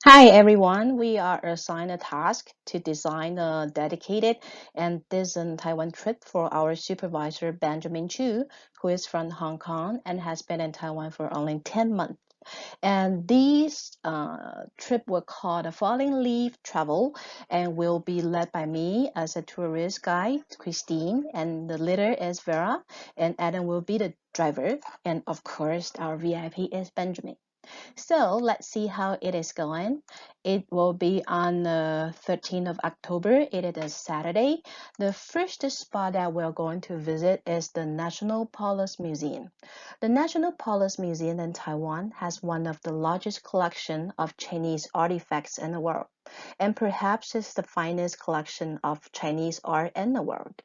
Hi everyone, we are assigned a task to design a dedicated and decent Taiwan trip for our supervisor Benjamin Chu, who is from Hong Kong and has been in Taiwan for only 10 months. And this trip will call the Falling Leaf Travel and will be led by me as a tourist guide, Christine, and the leader is Vera, and Adam will be the driver, and of course our VIP is Benjamin. So let's see how it is going. It will be on the 13th of October. It is a Saturday. The first spot that we're going to visit is the National Police Museum. The National Police Museum in Taiwan has one of the largest collection of Chinese artifacts in the world, and perhaps it's the finest collection of Chinese art in the world.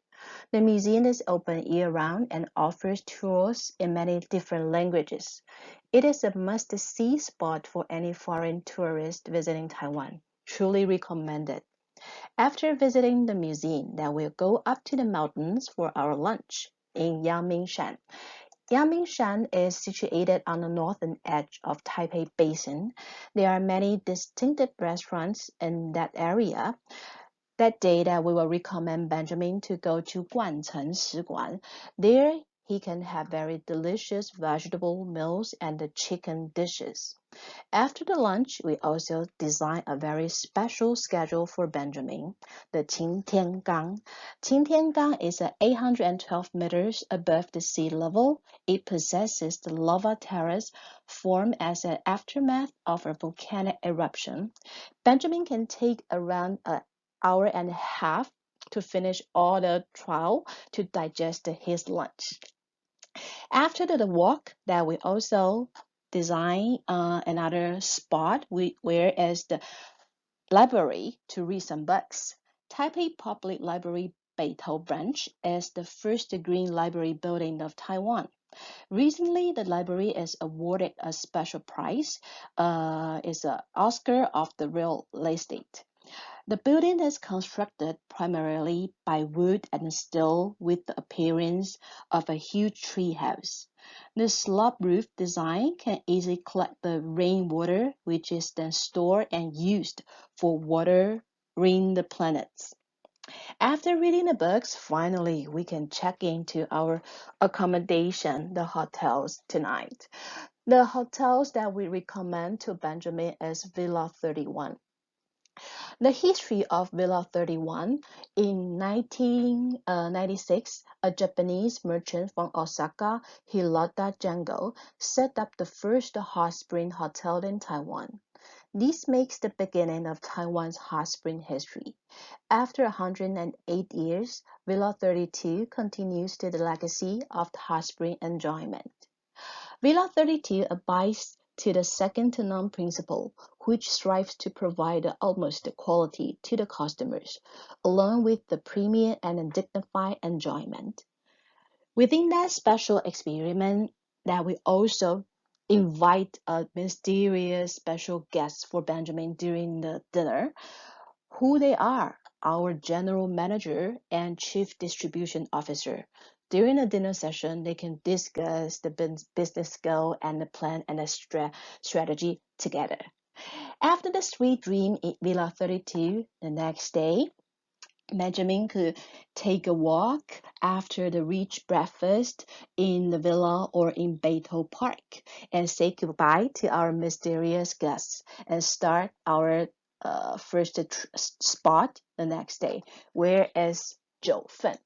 The museum is open year-round and offers tours in many different languages. It is a must-see spot for any foreign tourist visiting Taiwan. Truly recommended. After visiting the museum, then we'll go up to the mountains for our lunch in Yangmingshan. Yangmingshan is situated on the northern edge of Taipei Basin. There are many distinctive restaurants in that area. That day that we will recommend Benjamin to go to Guancheng Shiguan. There he can have very delicious vegetable meals and the chicken dishes. After the lunch, we also designed a very special schedule for Benjamin, the Qingtiangang. Qingtiangang is at 812 meters above the sea level. It possesses the lava terrace formed as an aftermath of a volcanic eruption. Benjamin can take around an hour and a half to finish all the trial to digest his lunch. After the walk, that we also design another spot where is the library to read some books. Taipei Public Library Beitou Branch is the first green library building of Taiwan. Recently, the library is awarded a special prize. It's an Oscar of the real estate. The building is constructed primarily by wood and steel with the appearance of a huge tree house. The slab roof design can easily collect the rainwater, which is then stored and used for watering the planets. After reading the books, finally we can check into our accommodation, the hotels tonight. The hotels that we recommend to Benjamin is Villa 31. The history of Villa 31: in 1996, a Japanese merchant from Osaka, Hirota Jango, set up the first hot spring hotel in Taiwan. This makes the beginning of Taiwan's hot spring history. After 108 years, Villa 32 continues to the legacy of the hot spring enjoyment. Villa 32 abides to the second-to-none principle, which strives to provide the utmost quality to the customers, along with the premium and dignified enjoyment. Within that special experiment, that we also invite a mysterious special guest for Benjamin during the dinner, who they are, our general manager and chief distribution officer. During the dinner session, they can discuss the business goal and the plan and the strategy together. After the sweet dream in Villa 32, the next day, Benjamin could take a walk after the rich breakfast in the villa or in Beito Park and say goodbye to our mysterious guests and start our first spot the next day, where is Jiufen.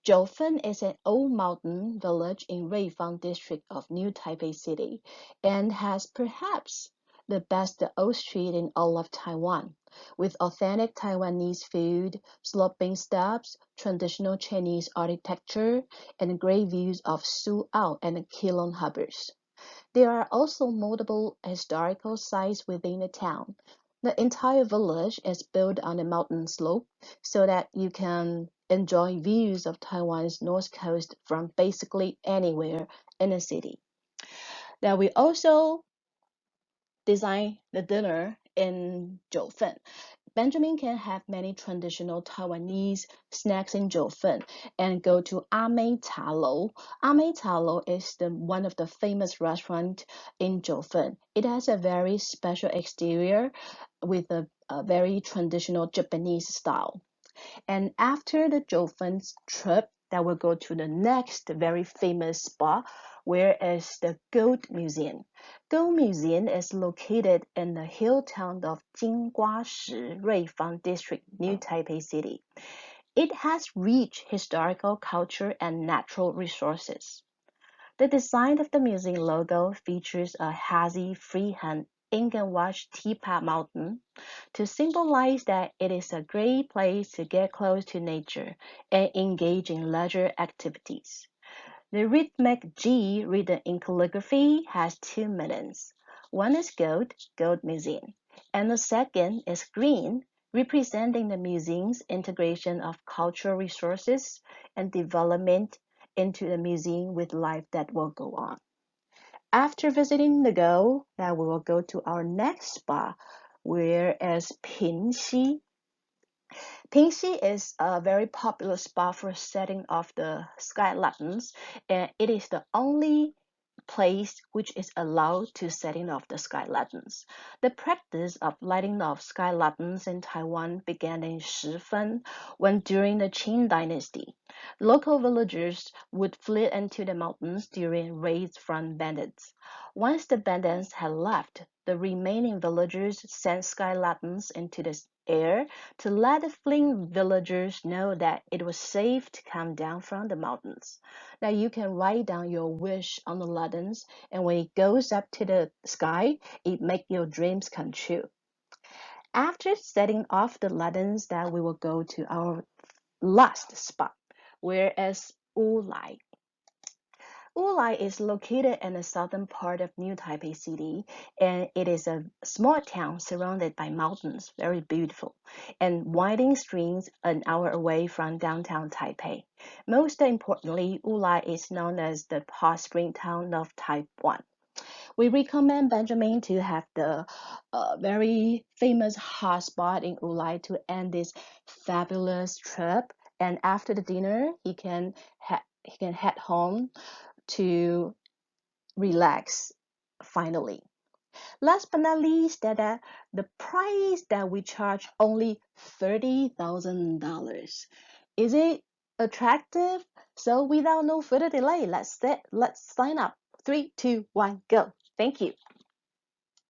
Jiufen is an old mountain village in Ruifang district of New Taipei City and has perhaps the best old street in all of Taiwan, with authentic Taiwanese food, sloping steps, traditional Chinese architecture, and great views of Su'ao and Keelung harbors. There are also multiple historical sites within the town. The entire village is built on a mountain slope so that you can enjoy views of Taiwan's north coast from basically anywhere in the city. Now we also design the dinner in Jiufen. Benjamin can have many traditional Taiwanese snacks in Jiufen and go to Ame Talo. Ame Talo is one of the famous restaurants in Jiufen. It has a very special exterior with a very traditional Japanese style. And after the Jiufen trip, that will go to the next very famous spot, where is the Gold Museum. Gold Museum is located in the hill town of Jingguashi, Ruifang District, New Taipei City. It has rich historical culture and natural resources. The design of the museum logo features a hazy freehand ink and wash teapot mountain to symbolize that it is a great place to get close to nature and engage in leisure activities. The rhythmic G written in calligraphy has two meanings. One is gold, Gold Museum, and the second is green, representing the museum's integration of cultural resources and development into the museum with life that will go on. After visiting the Go, now we will go to our next spot, where is Pingxi. Pingxi is a very popular spot for setting off the sky lanterns, and it is the only place which is allowed to setting off the sky lanterns. The practice of lighting off sky lanterns in Taiwan began in Shifen when during the Qing dynasty. Local villagers would flee into the mountains during raids from bandits. Once the bandits had left, the remaining villagers sent sky lanterns into the air to let the fleeing villagers know that it was safe to come down from the mountains. Now you can write down your wish on the lanterns, and when it goes up to the sky, it makes your dreams come true. After setting off the lanterns, that we will go to our last spot, where is Wulai. Wulai is located in the southern part of New Taipei City, and it is a small town surrounded by mountains, very beautiful, and winding streams an hour away from downtown Taipei. Most importantly, Wulai is known as the hot spring town of Taiwan. We recommend Benjamin to have the very famous hot spot in Wulai to end this fabulous trip. And after the dinner, he can head home to relax finally. Last but not least, that the price that we charge only $30,000. Is it attractive? So without no further delay, let's sign up. 3, 2, 1, go. Thank you.